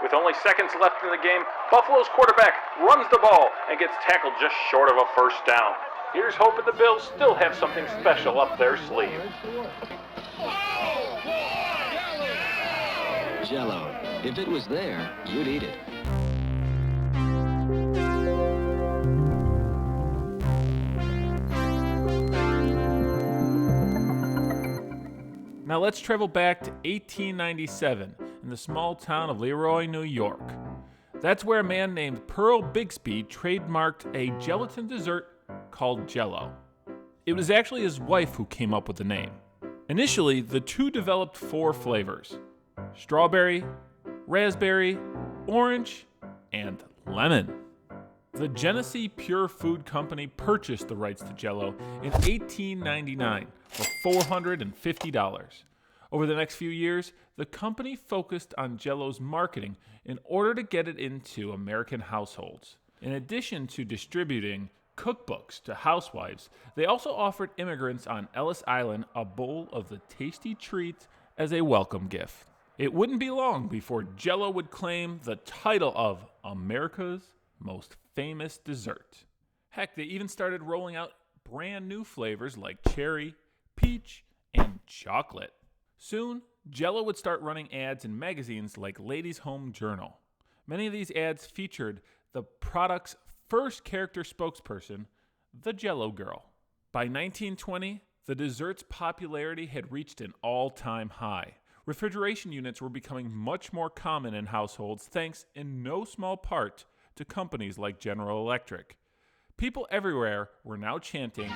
With only seconds left in the game, Buffalo's quarterback runs the ball and gets tackled just short of a first down. Here's hoping the Bills still have something special up their sleeve. Jell-O. If it was there, you'd eat it. Now let's travel back to 1897 in the small town of Leroy, New York. That's where a man named Pearl Bixby trademarked a gelatin dessert called Jell-O. It was actually his wife who came up with the name. Initially, the two developed 4 flavors: strawberry, raspberry, orange, and lemon. The Genesee Pure Food Company purchased the rights to Jell-O in 1899 for $450. Over the next few years, the company focused on Jell-O's marketing in order to get it into American households. In addition to distributing cookbooks to housewives, they also offered immigrants on Ellis Island a bowl of the tasty treat as a welcome gift. It wouldn't be long before Jell-O would claim the title of America's most famous dessert. Heck, they even started rolling out brand new flavors like cherry, peach, and chocolate. Soon, Jell-O would start running ads in magazines like Ladies' Home Journal. Many of these ads featured the product's first character spokesperson, the Jell-O Girl. By 1920, the dessert's popularity had reached an all-time high. Refrigeration units were becoming much more common in households thanks in no small part to companies like General Electric. People everywhere were now chanting,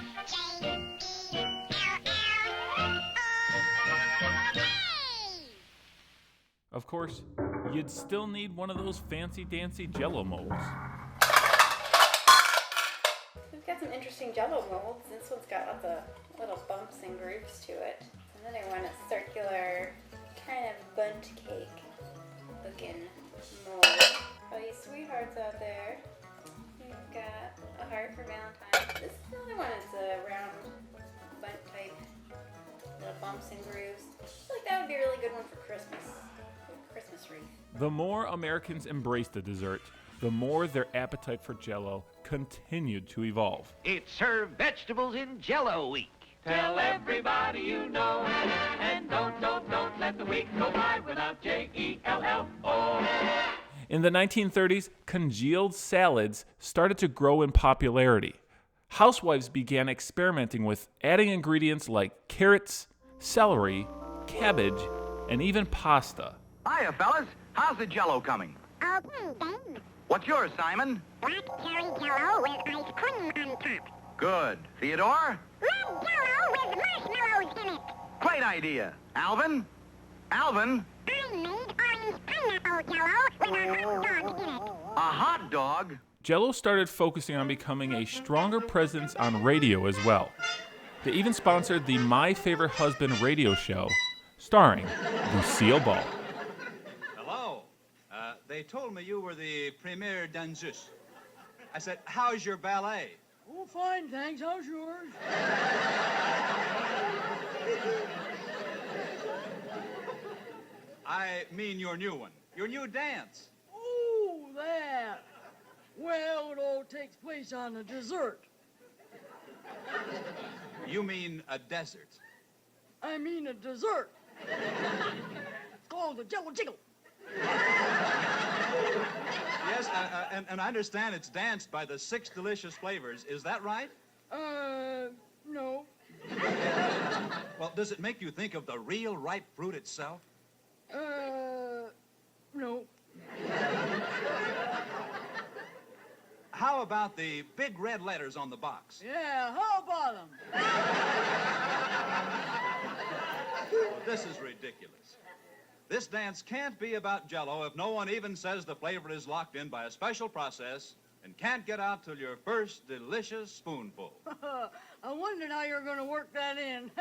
of course, you'd still need one of those fancy-dancy Jell-O molds. We've got some interesting Jell-O molds. This one's got lots of little bumps and grooves to it. Another one is circular, kind of bundt cake looking mold. All you sweethearts out there, we've got a heart for Valentine's. This other one is a round bundt type, little bumps and grooves. I feel like that would be a really good one for Christmas. Christmas wreath. The more Americans embraced the dessert, the more their appetite for Jell-O continued to evolve. It's served vegetables in Jell-O week. Tell everybody you know, and don't let the week go by without Jell-O. In the 1930s, congealed salads started to grow in popularity. Housewives began experimenting with adding ingredients like carrots, celery, cabbage, and even pasta. Hiya, fellas. How's the Jell-O coming? Okay, thanks. What's yours, Simon? Black cherry Jell-O with ice cream on top. Good. Theodore? Red Jell-O with marshmallows in it. Great idea. Alvin? Alvin? I made orange pineapple Jell-O with a hot dog in it. A hot dog? Jell-O started focusing on becoming a stronger presence on radio as well. They even sponsored the My Favorite Husband radio show, starring Lucille Ball. Hello. They told me you were the premier danseuse. I said, how's your ballet? Oh, fine, thanks. How's yours? I mean your new one. Your new dance. Oh, that. Well, it all takes place on a dessert. You mean a desert. I mean a dessert. It's called the Jell-O Jiggle. Yes, and I understand it's danced by the 6 delicious flavors. Is that right? No. Well, does it make you think of the real ripe fruit itself? No. How about the big red letters on the box? Yeah, how about them? Well, this is ridiculous. This dance can't be about Jell-O if no one even says the flavor is locked in by a special process and can't get out till your first delicious spoonful. I wondered how you're going to work that in.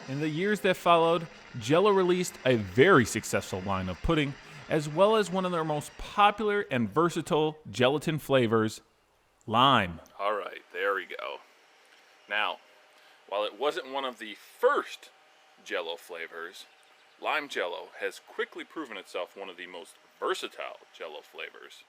In the years that followed, Jell-O released a very successful line of pudding, as well as one of their most popular and versatile gelatin flavors, lime. All right, there we go. Now, while it wasn't one of the first Jell-O flavors, lime Jell-O has quickly proven itself one of the most versatile Jell-O flavors.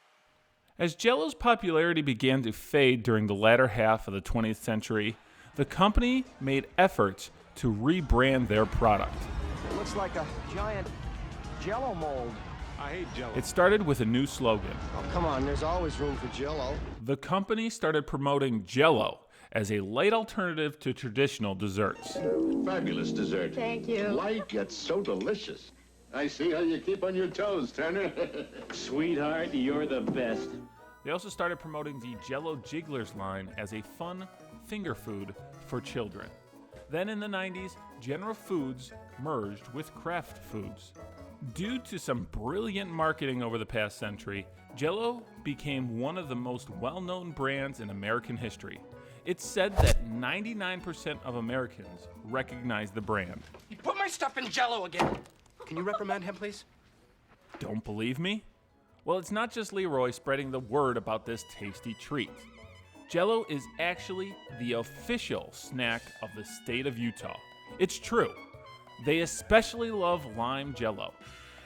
As Jell-O's popularity began to fade during the latter half of the 20th century, the company made efforts to rebrand their product. It looks like a giant Jell-O mold. I hate Jell-O. It started with a new slogan. Oh, come on, there's always room for Jell-O. The company started promoting Jell-O as a light alternative to traditional desserts. Fabulous dessert. Thank you. Light yet so delicious. I see how you keep on your toes, Turner. Sweetheart, you're the best. They also started promoting the Jell-O Jigglers line as a fun finger food for children. Then in the 90s, General Foods merged with Kraft Foods. Due to some brilliant marketing over the past century, Jell-O became one of the most well-known brands in American history. It's said that 99% of Americans recognize the brand. You put my stuff in Jell-O again. Can you reprimand him, please? Don't believe me? Well, it's not just Leroy spreading the word about this tasty treat. Jell-O is actually the official snack of the state of Utah. It's true. They especially love lime Jell-O.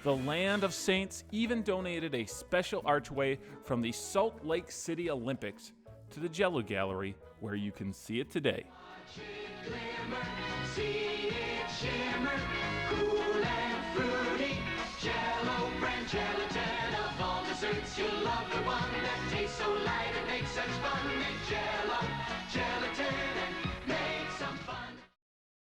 The Land of Saints even donated a special archway from the Salt Lake City Olympics to the Jell-O Gallery, where you can see it today. See it shimmer, cool and fruity. Jell-O brand gelatin of all desserts. You'll love the one that tastes so light and makes such fun. Make Jell-O